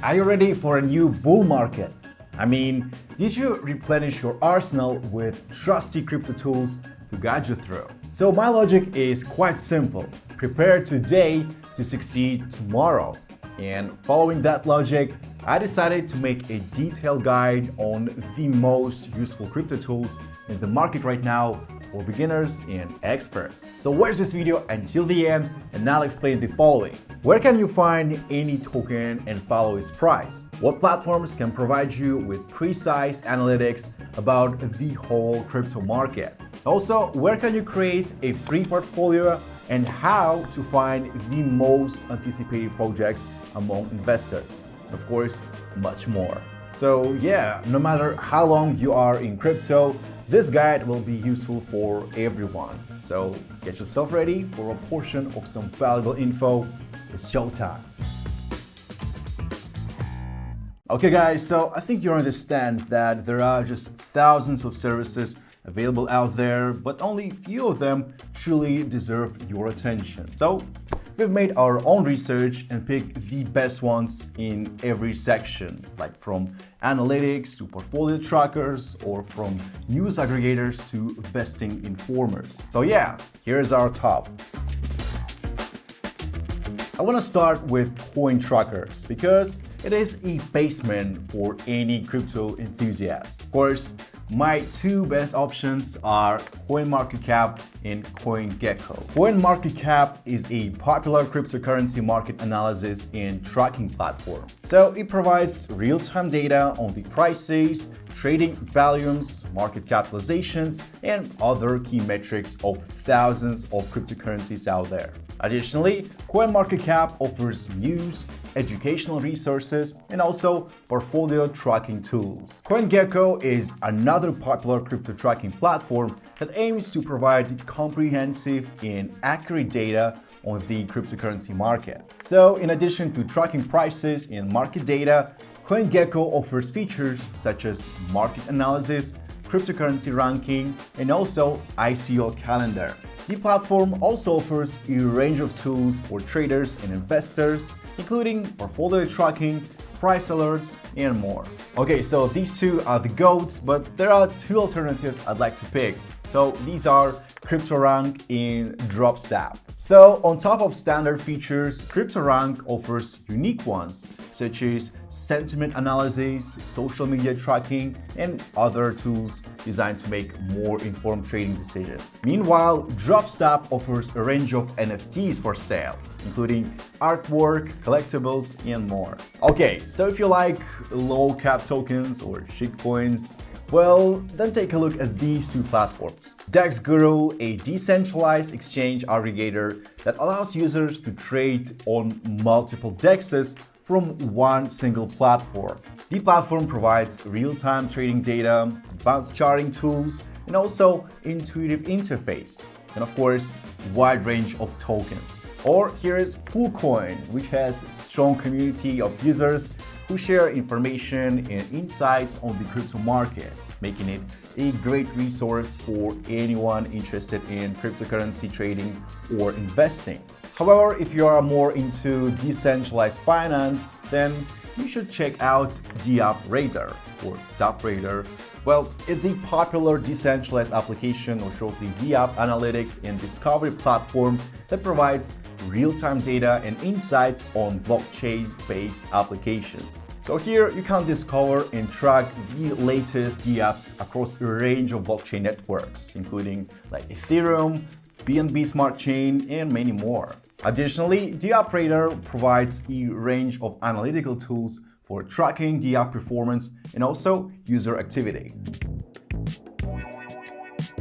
Are you ready for a new bull market? I mean, did you replenish your arsenal with trusty crypto tools to guide you through? So my logic is quite simple. Prepare today to succeed tomorrow. And following that logic, I decided to make a detailed guide on the most useful crypto tools in the market right now for beginners and experts. So watch this video until the end and I'll explain the following. Where can you find any token and follow its price? What platforms can provide you with precise analytics about the whole crypto market? Also, where can you create a free portfolio and how to find the most anticipated projects among investors? Of course, much more. So yeah, no matter how long you are in crypto, this guide will be useful for everyone. So get yourself ready for a portion of some valuable info. It's showtime. Okay guys, so I think you understand that there are just thousands of services available out there, but only few of them truly deserve your attention. So we've made our own research and picked the best ones in every section, like from analytics to portfolio trackers or from news aggregators to vesting informers. So yeah, here's our top. I want to start with coin trackers because it is a basement for any crypto enthusiast. Of course, my two best options are CoinMarketCap and CoinGecko. CoinMarketCap is a popular cryptocurrency market analysis and tracking platform. So it provides real-time data on the prices, trading volumes, market capitalizations, and other key metrics of thousands of cryptocurrencies out there. Additionally, CoinMarketCap offers news, educational resources, and also portfolio tracking tools. CoinGecko is another popular crypto tracking platform that aims to provide comprehensive and accurate data on the cryptocurrency market. So in addition to tracking prices and market data, CoinGecko offers features such as market analysis, cryptocurrency ranking, and also ICO calendar. The platform also offers a range of tools for traders and investors, including portfolio tracking, price alerts, and more. Okay, so these two are the GOATs, but there are two alternatives I'd like to pick. So these are CryptoRank and Dropstab. So on top of standard features, CryptoRank offers unique ones such as sentiment analysis, social media tracking, and other tools designed to make more informed trading decisions. Meanwhile, Dropstab offers a range of NFTs for sale, including artwork, collectibles, and more. Okay, so if you like low cap tokens or shitcoins, well, then take a look at these two platforms. DEX Guru, a decentralized exchange aggregator that allows users to trade on multiple DEXs from one single platform. The platform provides real-time trading data, advanced charting tools, and also intuitive interface, and of course, wide range of tokens. Or here is PoolCoin, which has a strong community of users who share information and insights on the crypto market, making it a great resource for anyone interested in cryptocurrency trading or investing. However, if you are more into decentralized finance, then you should check out DAppRadar or DAppRadar. Well, it's a popular decentralized application, or shortly DApp analytics and discovery platform that provides real-time data and insights on blockchain-based applications. So here you can discover and track the latest DApps across a range of blockchain networks, including like Ethereum, BNB Smart Chain, and many more. Additionally, DAppRadar provides a range of analytical tools for tracking DApp performance and also user activity.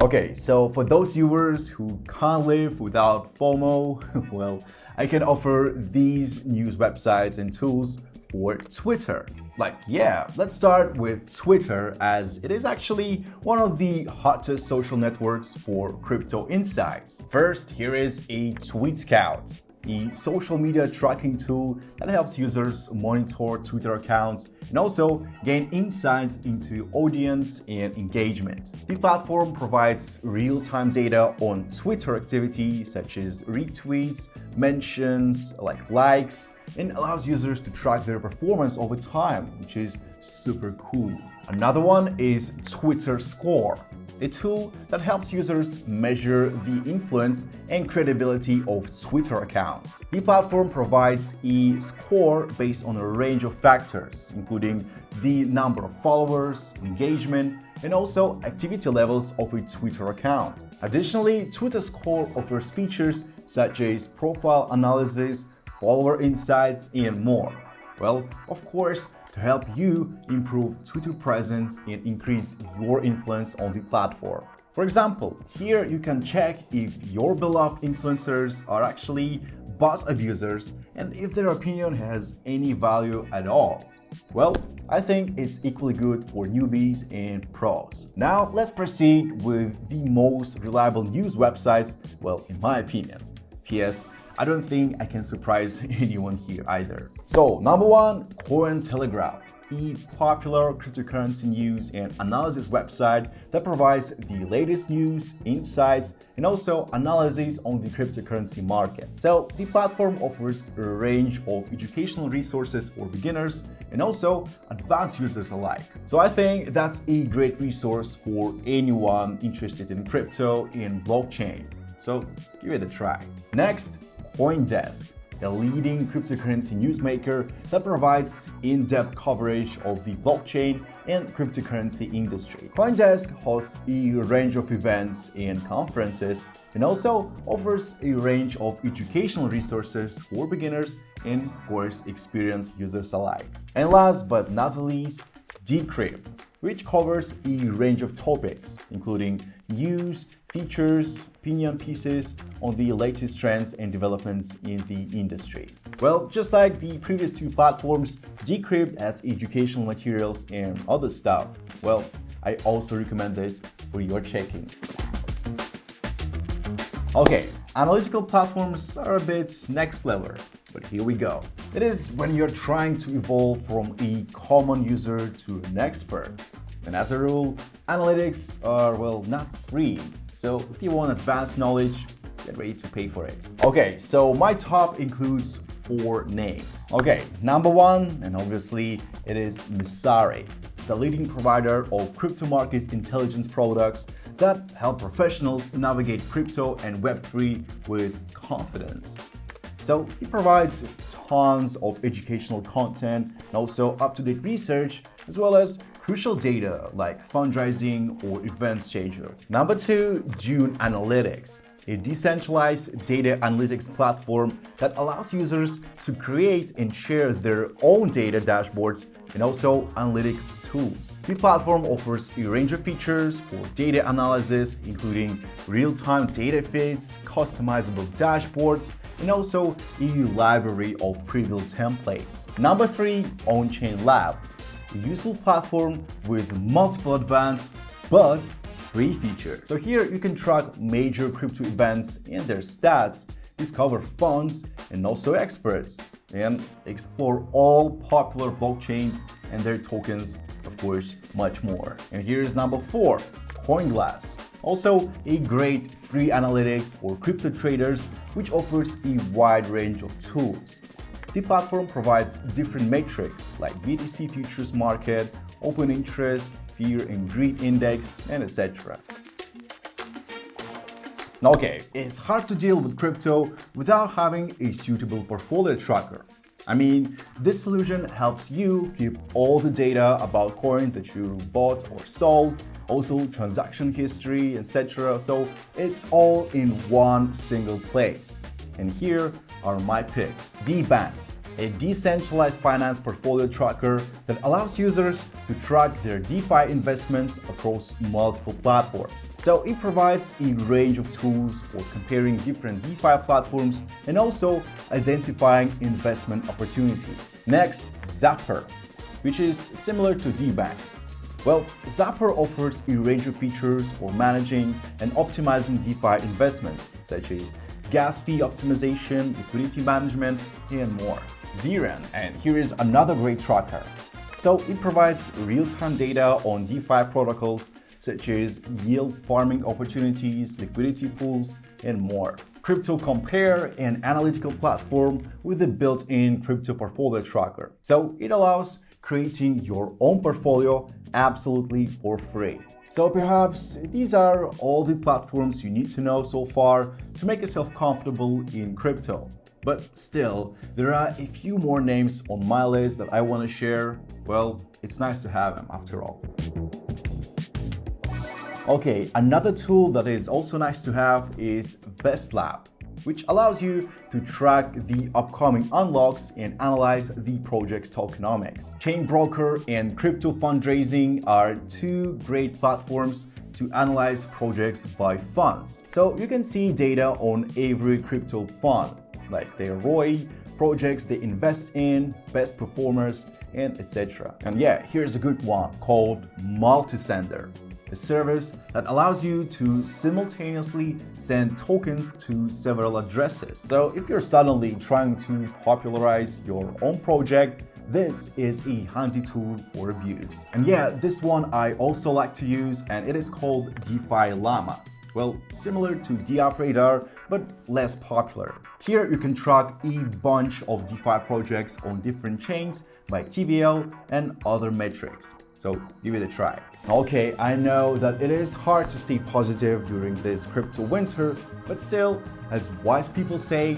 Okay, so for those viewers who can't live without FOMO, well, I can offer these news websites and tools for Twitter. Like, yeah, let's start with Twitter, as it is actually one of the hottest social networks for crypto insights. First, here is a Tweet Scout. a social media tracking tool that helps users monitor Twitter accounts and also gain insights into audience and engagement. The platform provides real-time data on Twitter activity such as retweets, mentions, likes, and allows users to track their performance over time, which is super cool. Another one is Twitter Score, a tool that helps users measure the influence and credibility of Twitter accounts. The platform provides a score based on a range of factors, including the number of followers, engagement, and also activity levels of a Twitter account. Additionally, Twitter Score offers features such as profile analysis, follower insights, and more. Well, of course, to help you improve Twitter presence and increase your influence on the platform. For example, here you can check if your beloved influencers are actually bot abusers and if their opinion has any value at all. Well, I think it's equally good for newbies and pros. Now, let's proceed with the most reliable news websites, well, in my opinion. P.S. I don't think I can surprise anyone here either. So, number one, Cointelegraph, a popular cryptocurrency news and analysis website that provides the latest news, insights, and also analysis on the cryptocurrency market. So, the platform offers a range of educational resources for beginners and also advanced users alike. So, I think that's a great resource for anyone interested in crypto and blockchain. So, give it a try. Next, CoinDesk, a leading cryptocurrency newsmaker that provides in-depth coverage of the blockchain and cryptocurrency industry. CoinDesk hosts a range of events and conferences and also offers a range of educational resources for beginners and, of course, experienced users alike. And last but not the least, Decrypt, which covers a range of topics, including news, features, opinion pieces on the latest trends and developments in the industry. Well, just like the previous two platforms, Decrypt has educational materials and other stuff. Well, I also recommend this for your checking. Okay, analytical platforms are a bit next level, but here we go. It is when you're trying to evolve from a common user to an expert. And as a rule, analytics are, well, not free. So if you want advanced knowledge, get ready to pay for it. Okay, so my top includes 4 names. Okay, number one, and obviously it is Messari, the leading provider of crypto market intelligence products that help professionals navigate crypto and Web3 with confidence. So it provides tons of educational content and also up-to-date research, as well as crucial data like fundraising or event schedule. Number 2, June Analytics, a decentralized data analytics platform that allows users to create and share their own data dashboards and also analytics tools. The platform offers a range of features for data analysis, including real-time data feeds, customizable dashboards, and also a library of pre-built templates. Number 3, On-Chain Lab, a useful platform with multiple advanced but free features. So here you can track major crypto events and their stats, discover funds and also experts, and explore all popular blockchains and their tokens, of course, much more. And here's number 4, CoinGlass. Also a great free analytics for crypto traders, which offers a wide range of tools. The platform provides different metrics like BTC futures market, open interest, fear and greed index, and etc. Okay, it's hard to deal with crypto without having a suitable portfolio tracker. I mean, this solution helps you keep all the data about coin that you bought or sold, also transaction history, etc. So it's all in one single place. And here are my picks. DBank, a decentralized finance portfolio tracker that allows users to track their DeFi investments across multiple platforms. So it provides a range of tools for comparing different DeFi platforms and also identifying investment opportunities. Next, Zapper, which is similar to DBank. Well, Zapper offers a range of features for managing and optimizing DeFi investments, such as gas fee optimization, liquidity management, and more. Zeren, and here is another great tracker. So it provides real-time data on DeFi protocols such as yield farming opportunities, liquidity pools, and more. Crypto Compare, an analytical platform with a built-in crypto portfolio tracker. So it allows creating your own portfolio absolutely for free. So perhaps these are all the platforms you need to know so far to make yourself comfortable in crypto. But still, there are a few more names on my list that I want to share. Well, it's nice to have them after all. Okay, another tool that is also nice to have is VestLab, which allows you to track the upcoming unlocks and analyze the project's tokenomics. Chain Broker and Crypto Fundraising are two great platforms to analyze projects by funds. So you can see data on every crypto fund, like their ROI, projects they invest in, best performers, and etc. And yeah, here's a good one called Multisender, a service that allows you to simultaneously send tokens to several addresses. So if you're suddenly trying to popularize your own project, this is a handy tool for abuse. And yeah, this one I also like to use, and it is called DeFi Llama. Well, similar to DApp Radar, but less popular. Here you can track a bunch of DeFi projects on different chains by TVL and other metrics. So give it a try. Okay, I know that it is hard to stay positive during this crypto winter, but still, as wise people say,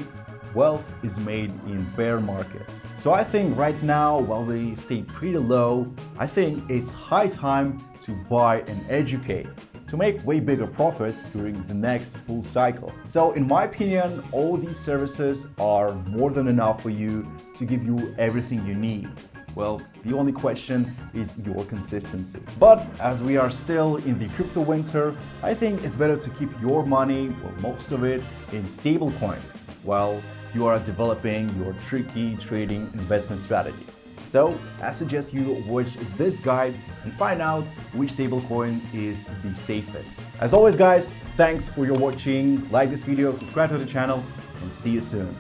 wealth is made in bear markets. So I think right now, while we stay pretty low, I think it's high time to buy and educate to make way bigger profits during the next bull cycle. So in my opinion, all these services are more than enough for you to give you everything you need. Well, the only question is your consistency. But as we are still in the crypto winter, I think it's better to keep your money, or most of it, in stable coins while you are developing your tricky trading investment strategy. So I suggest you watch this guide and find out which stablecoin is the safest. As always guys, thanks for your watching. Like this video, subscribe to the channel, and see you soon.